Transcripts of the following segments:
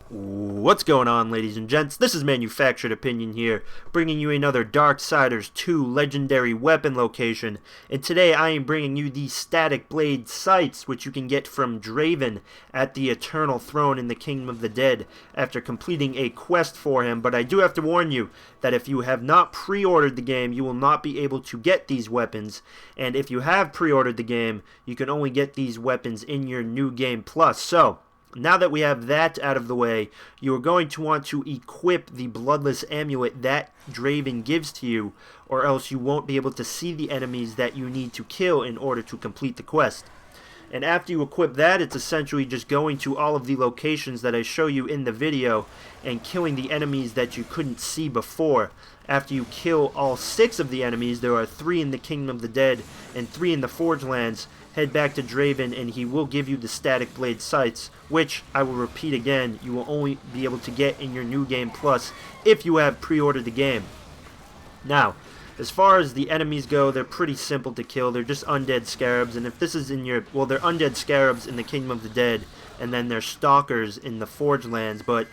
What's going on, ladies and gents? This is Manufactured Opinion here, bringing you another Darksiders 2 legendary weapon location, and today I am bringing you the Static Blade Scythes, which you can get from Draven at the Eternal Throne in the Kingdom of the Dead after completing a quest for him. But I do have to warn you that if you have not pre-ordered the game, you will not be able to get these weapons, and if you have pre-ordered the game, you can only get these weapons in your New Game Plus. So, now that we have that out of the way, you are going to want to equip the Bloodless amulet that Draven gives to you, or else you won't be able to see the enemies that you need to kill in order to complete the quest. And after you equip that, it's essentially just going to all of the locations that I show you in the video and killing the enemies that you couldn't see before. After you kill all 6 of the enemies, there are 3 in the Kingdom of the Dead and 3 in the Forge Lands, head back to Draven and he will give you the Static Blade Scythes, which, I will repeat again, you will only be able to get in your New Game Plus if you have pre-ordered the game. Now, as far as the enemies go, they're pretty simple to kill. They're just undead scarabs, and if this is in your... well, they're undead scarabs in the Kingdom of the Dead, and then they're stalkers in the Forge Lands, but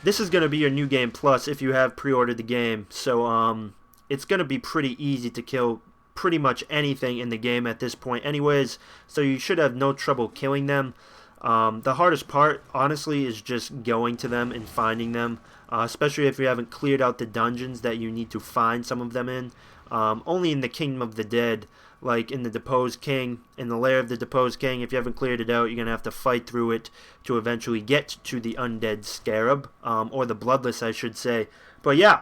this is going to be your New Game Plus if you have pre-ordered the game, so it's going to be pretty easy to kill pretty much anything in the game at this point anyways, so you should have no trouble killing them. The hardest part, honestly, is just going to them and finding them, especially if you haven't cleared out the dungeons that you need to find some of them in. Only in the Kingdom of the Dead, like in the Deposed King, in the Lair of the Deposed King, if you haven't cleared it out, you're going to have to fight through it to eventually get to the Undead Scarab, or the Bloodless, I should say. But yeah,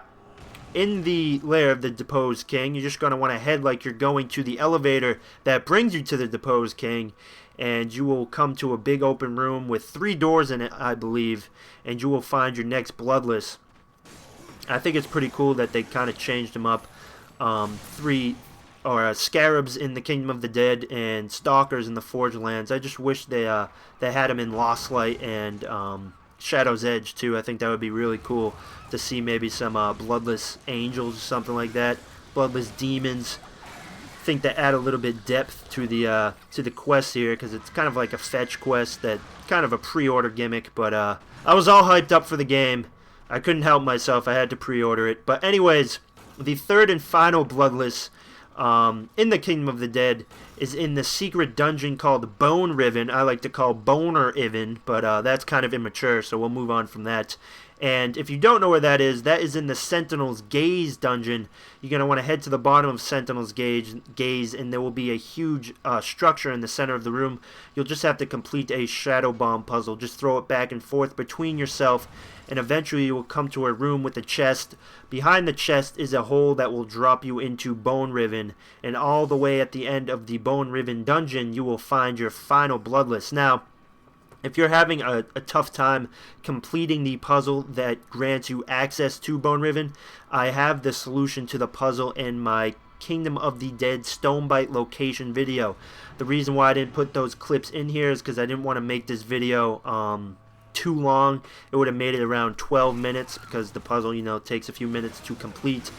in the Lair of the Deposed King, you're just going to want to head like you're going to the elevator that brings you to the Deposed King, and you will come to a big open room with 3 doors in it, I believe, and you will find your next Bloodless. I think it's pretty cool that they kind of changed them up. 3 scarabs in the Kingdom of the Dead and stalkers in the Forge Lands. I just wish they had them in Lost Light and Shadow's Edge too. I think that would be really cool to see maybe some bloodless angels or something like that, bloodless demons. I think that add a little bit depth to the quest here, because it's kind of like a fetch quest, that kind of a pre-order gimmick. But I was all hyped up for the game. I couldn't help myself. I had to pre-order it. But anyways, the third and final Bloodless in the Kingdom of the Dead is in the secret dungeon called Boneriven. I like to call Boneriven, but that's kind of immature, so we'll move on from that. And if you don't know where that is in the Sentinel's Gaze dungeon. You're going to want to head to the bottom of Sentinel's Gaze, and there will be a huge structure in the center of the room. You'll just have to complete a Shadow Bomb puzzle. Just throw it back and forth between yourself, and eventually you will come to a room with a chest. Behind the chest is a hole that will drop you into Boneriven, and all the way at the end of the Boneriven dungeon, you will find your final Bloodless. Now, if you're having a tough time completing the puzzle that grants you access to Boneriven, I have the solution to the puzzle in my Kingdom of the Dead Stonebite location video. The reason why I didn't put those clips in here is because I didn't want to make this video too long. It would have made it around 12 minutes because the puzzle, takes a few minutes to complete.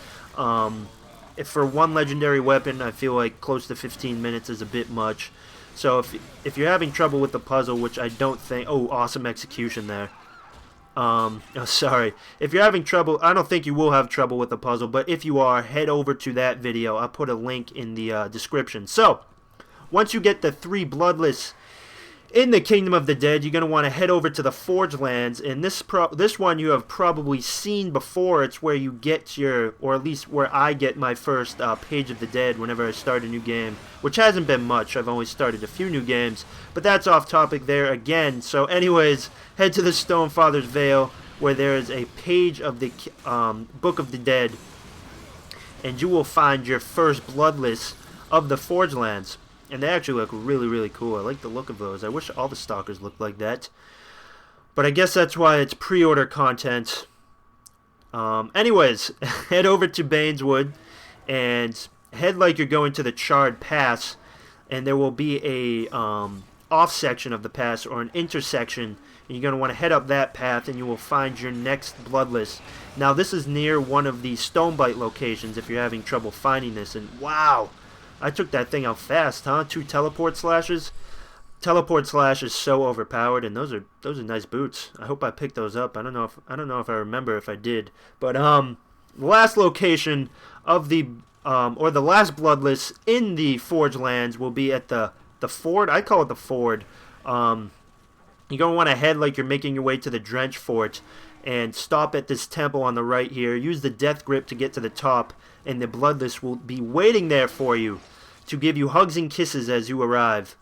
If for one legendary weapon, I feel like close to 15 minutes is a bit much. So if you're having trouble with the puzzle, which I don't think... oh, awesome execution there. Sorry. If you're having trouble, I don't think you will have trouble with the puzzle, but if you are, head over to that video. I'll put a link in the description. So, once you get the 3 Bloodless in the Kingdom of the Dead, you're going to want to head over to the Forge Lands, and this one you have probably seen before. It's where you get your, or at least where I get my first Page of the Dead whenever I start a new game, which hasn't been much. I've only started a few new games, but that's off topic there again. So anyways, head to the Stonefather's Vale, where there is a page of the Book of the Dead, and you will find your first Bloodless of the Forge Lands. And they actually look really, really cool. I like the look of those. I wish all the stalkers looked like that. But I guess that's why it's pre-order content. Anyways, head over to Baineswood and head like you're going to the Charred Pass. And there will be a off section of the pass, or an intersection. And you're going to want to head up that path, and you will find your next Bloodless. Now, this is near one of the Stonebite locations if you're having trouble finding this. And wow! I took that thing out fast, huh? 2 teleport slashes. Teleport Slash is so overpowered, and those are nice boots. I hope I picked those up. I don't know if I remember if I did. But last location of the or the last Bloodless in the Forge Lands will be at the ford. I call it the ford. You're going to want to head like you're making your way to the Drench Fort and stop at this temple on the right here. Use the Death Grip to get to the top, and the Bloodless will be waiting there for you to give you hugs and kisses as you arrive.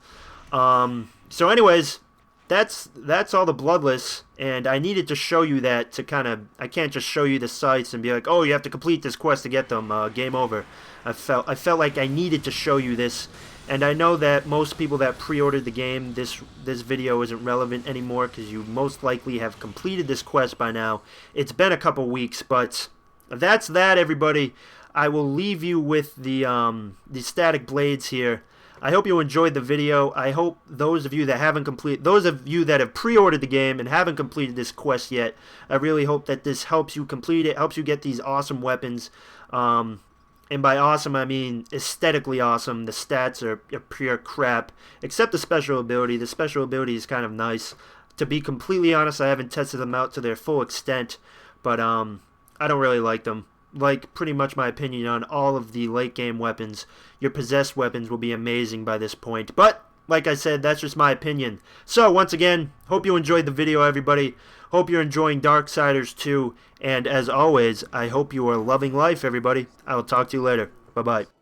So anyways, that's all the Bloodless, and I needed to show you that to kind of, I can't just show you the Scythes and be like, oh, you have to complete this quest to get them, game over. I felt like I needed to show you this, and I know that most people that pre-ordered the game, this video isn't relevant anymore because you most likely have completed this quest by now. It's been a couple weeks, but that's that, everybody. I will leave you with the static blades here. I hope you enjoyed the video. I hope those of you that have pre-ordered the game and haven't completed this quest yet, I really hope that this helps you complete it, helps you get these awesome weapons. And by awesome, I mean aesthetically awesome. The stats are pure crap, except the special ability. The special ability is kind of nice. To be completely honest, I haven't tested them out to their full extent, but I don't really like them. Like pretty much my opinion on all of the late game weapons. Your possessed weapons will be amazing by this point, but like I said, that's just my opinion. So once again, hope you enjoyed the video, everybody. Hope you're enjoying Darksiders 2, and as always, I hope you are loving life, everybody. I will talk to you later. Bye bye.